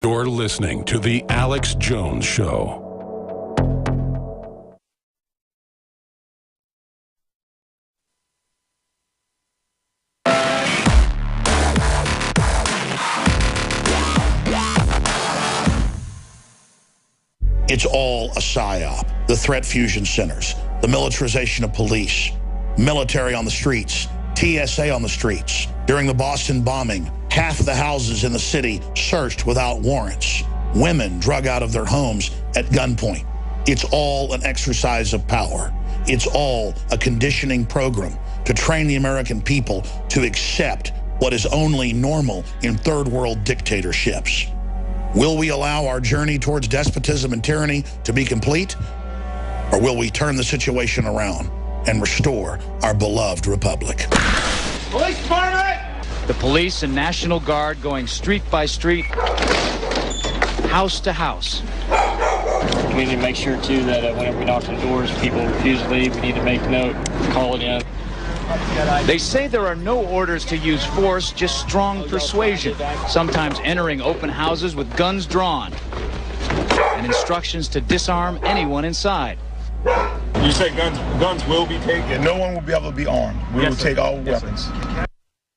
You're listening to The Alex Jones Show. It's all a psyop. The threat fusion centers, the militarization of police, military on the streets, TSA on the streets. During the Boston bombing, half of the houses in the city searched without warrants. Women drug out of their homes at gunpoint. It's all an exercise of power. It's all a conditioning program to train the American people to accept what is only normal in third world dictatorships. Will we allow our journey towards despotism and tyranny to be complete? Or will we turn the situation around and restore our beloved republic? Police department! The police and National Guard going street by street, house to house. We need to make sure, too, that whenever we knock on doors, people refuse to leave. We need to make note, call it in. They say there are no orders to use force, just strong persuasion, sometimes entering open houses with guns drawn, and instructions to disarm anyone inside. You say guns will be taken? No one will be able to be armed. We will take all weapons.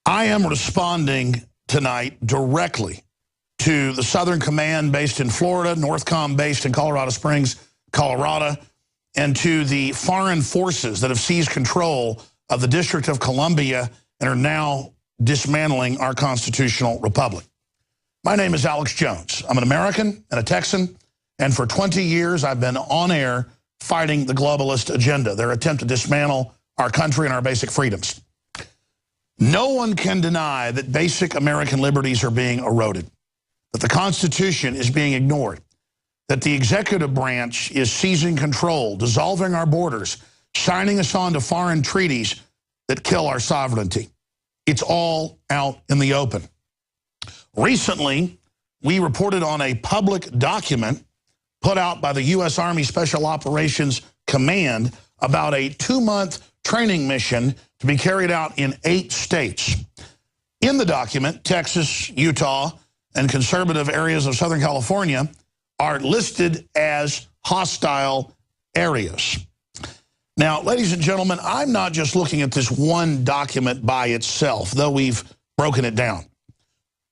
I am responding tonight directly to the Southern Command based in Florida, NORTHCOM based in Colorado Springs, Colorado, and to the foreign forces that have seized control of the District of Columbia and are now dismantling our constitutional republic. My name is Alex Jones. I'm an American and a Texan, and for 20 years I've been on air fighting the globalist agenda, their attempt to dismantle our country and our basic freedoms. No one can deny that basic American liberties are being eroded, that the Constitution is being ignored, that the executive branch is seizing control, dissolving our borders, signing us on to foreign treaties that kill our sovereignty. It's all out in the open. Recently, we reported on a public document put out by the U.S. Army Special Operations Command about a 2-month training mission to be carried out in 8 states. In the document, Texas, Utah, and conservative areas of Southern California are listed as hostile areas. Now, ladies and gentlemen, I'm not just looking at this one document by itself, though we've broken it down.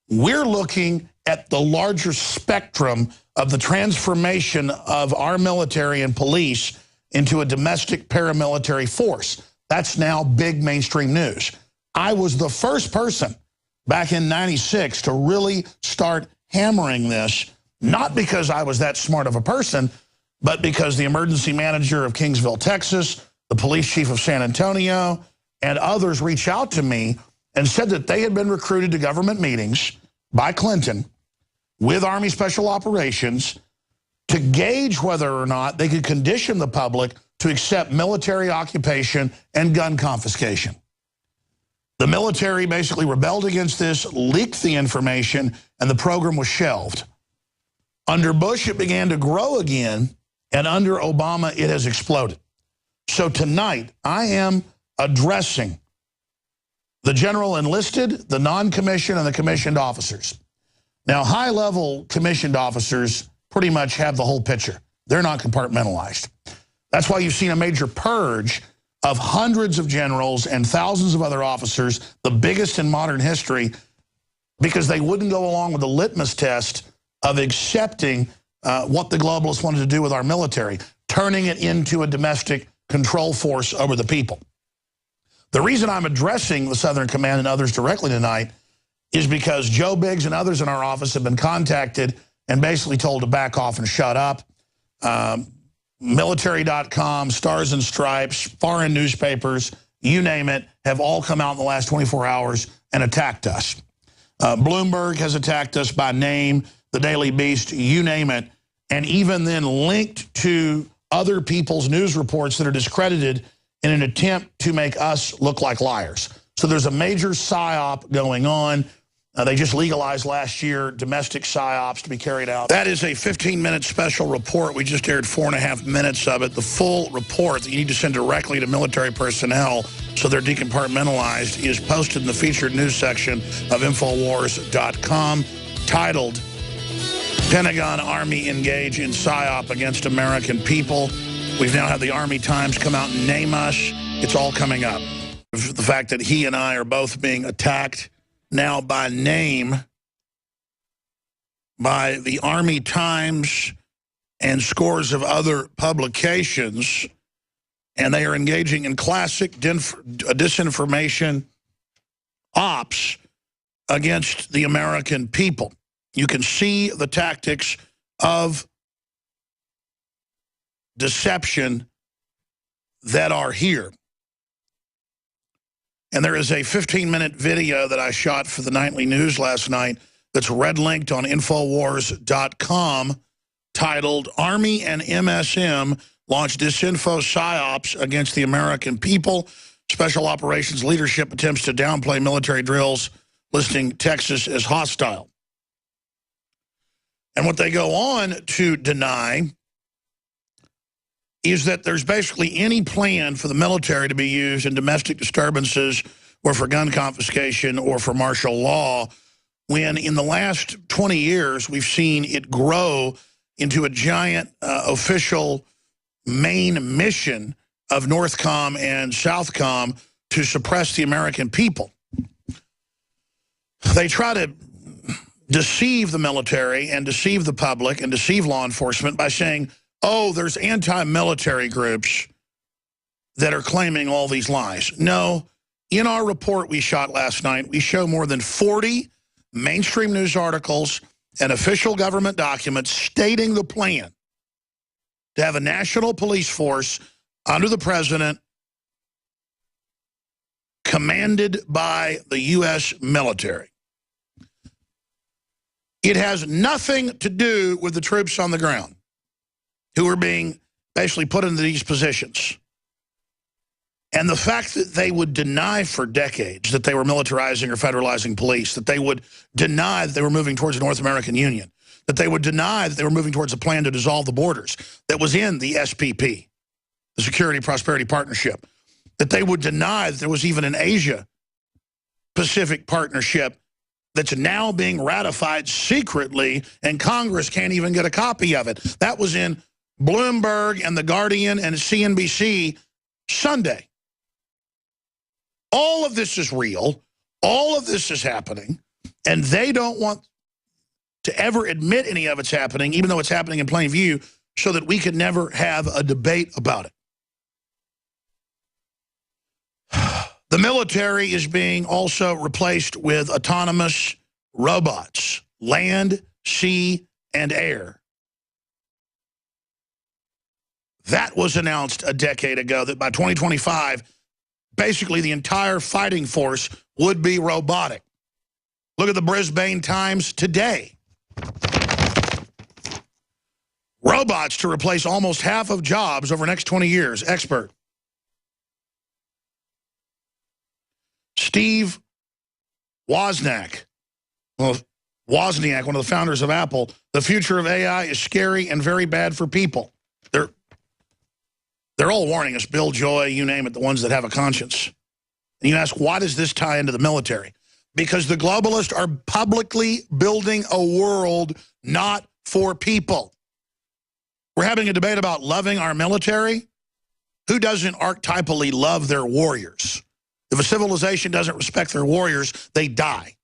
We're looking at the larger spectrum of the transformation of our military and police into a domestic paramilitary force. That's now big mainstream news. I was the first person back in '96 to really start hammering this, not because I was that smart of a person, but because the emergency manager of Kingsville, Texas, the police chief of San Antonio, and others reached out to me and said that they had been recruited to government meetings by Clinton with Army Special Operations to gauge whether or not they could condition the public to accept military occupation and gun confiscation. The military basically rebelled against this, leaked the information, and the program was shelved. Under Bush, it began to grow again, and under Obama, it has exploded. So tonight, I am addressing the general enlisted, the non-commissioned, and the commissioned officers. Now, high-level commissioned officers pretty much have the whole picture. They're not compartmentalized. That's why you've seen a major purge of hundreds of generals and thousands of other officers, the biggest in modern history, because they wouldn't go along with the litmus test of accepting what the globalists wanted to do with our military, turning it into a domestic control force over the people. The reason I'm addressing the Southern Command and others directly tonight is because Joe Biggs and others in our office have been contacted and basically told to back off and shut up. Military.com, Stars and Stripes, foreign newspapers, you name it, have all come out in the last 24 hours and attacked us. Bloomberg has attacked us by name, the Daily Beast, you name it, and even then linked to other people's news reports that are discredited in an attempt to make us look like liars. So there's a major psyop going on. They just legalized last year domestic psyops to be carried out. That is a 15-minute special report. We just aired 4.5 minutes of it. The full report that you need to send directly to military personnel so they're decompartmentalized is posted in the featured news section of Infowars.com, titled Pentagon Army engage in PSYOP against American people. We've now had the Army Times come out and name us. It's all coming up. The fact that he and I are both being attacked now by name by the Army Times and scores of other publications, and they are engaging in classic disinformation ops against the American people. You can see the tactics of deception that are here. And there is a 15-minute video that I shot for the nightly news last night that's red-linked on Infowars.com titled, Army and MSM Launch Disinfo PSYOPs Against the American People. Special Operations Leadership Attempts to Downplay Military Drills, listing Texas as hostile. And what they go on to deny is that there's basically any plan for the military to be used in domestic disturbances or for gun confiscation or for martial law, when in the last 20 years we've seen it grow into a giant official main mission of Northcom and Southcom to suppress the American people. They try to deceive the military and deceive the public and deceive law enforcement by saying, oh, there's anti-military groups that are claiming all these lies. No, in our report we shot last night, we show more than 40 mainstream news articles and official government documents stating the plan to have a national police force under the president, commanded by the U.S. military. It has nothing to do with the troops on the ground who are being basically put into these positions. And the fact that they would deny for decades that they were militarizing or federalizing police, that they would deny that they were moving towards a North American Union, that they would deny that they were moving towards a plan to dissolve the borders that was in the SPP, the Security Prosperity Partnership, that they would deny that there was even an Asia-Pacific partnership that's now being ratified secretly, and Congress can't even get a copy of it. That was in Bloomberg and The Guardian and CNBC Sunday. All of this is real. All of this is happening, and they don't want to ever admit any of it's happening, even though it's happening in plain view, so that we could never have a debate about it. The military is being also replaced with autonomous robots, land, sea, and air. That was announced a decade ago, that by 2025, basically the entire fighting force would be robotic. Look at the Brisbane Times today. Robots to replace almost half of jobs over the next 20 years, expert. Steve Wozniak, one of the founders of Apple, the future of AI is scary and very bad for people. They're all warning us, Bill Joy, you name it, the ones that have a conscience. And you ask, why does this tie into the military? Because the globalists are publicly building a world not for people. We're having a debate about loving our military. Who doesn't archetypally love their warriors? If a civilization doesn't respect their warriors, they die.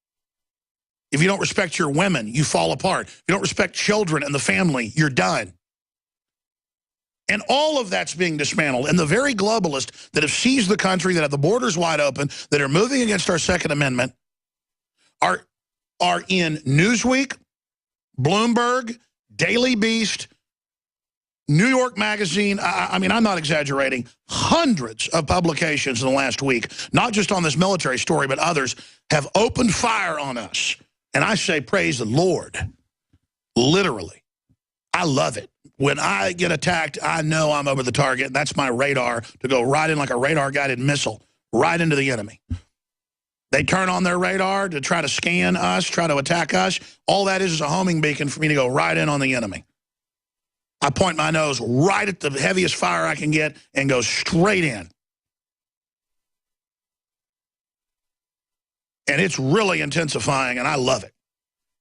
If you don't respect your women, you fall apart. If you don't respect children and the family, you're done. And all of that's being dismantled. And the very globalists that have seized the country, that have the borders wide open, that are moving against our Second Amendment, are in Newsweek, Bloomberg, Daily Beast, New York Magazine. I mean, I'm not exaggerating. Hundreds of publications in the last week, not just on this military story, but others, have opened fire on us. And I say, praise the Lord. Literally. I love it. When I get attacked, I know I'm over the target. And that's my radar to go right in like a radar-guided missile, right into the enemy. They turn on their radar to try to scan us, try to attack us. All that is a homing beacon for me to go right in on the enemy. I point my nose right at the heaviest fire I can get and go straight in. And it's really intensifying, and I love it.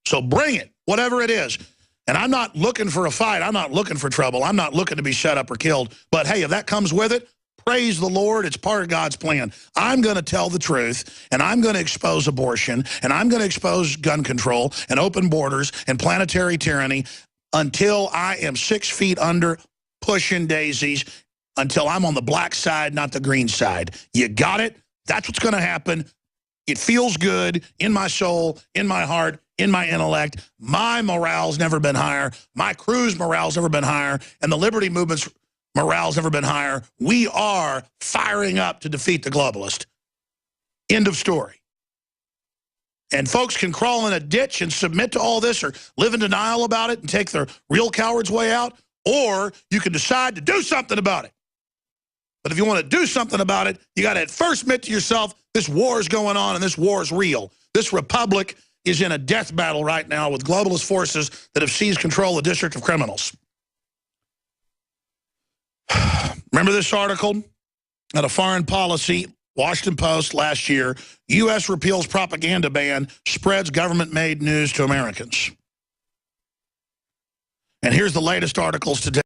So bring it, whatever it is. And I'm not looking for a fight. I'm not looking for trouble. I'm not looking to be shut up or killed. But, hey, if that comes with it, praise the Lord. It's part of God's plan. I'm going to tell the truth, and I'm going to expose abortion, and I'm going to expose gun control and open borders and planetary tyranny until I am 6 feet under pushing daisies, until I'm on the black side, not the green side. You got it? That's what's going to happen. It feels good in my soul, in my heart, in my intellect. My morale's never been higher. My crew's morale's never been higher. And the liberty movement's morale's never been higher. We are firing up to defeat the globalist. End of story. And folks can crawl in a ditch and submit to all this or live in denial about it and take their real coward's way out. Or you can decide to do something about it. But if you want to do something about it, you got to first admit to yourself, this war is going on and this war is real. This republic is in a death battle right now with globalist forces that have seized control of the District of Criminals. Remember this article out of Foreign Policy, Washington Post last year, U.S. repeals propaganda ban, spreads government-made news to Americans. And here's the latest articles today.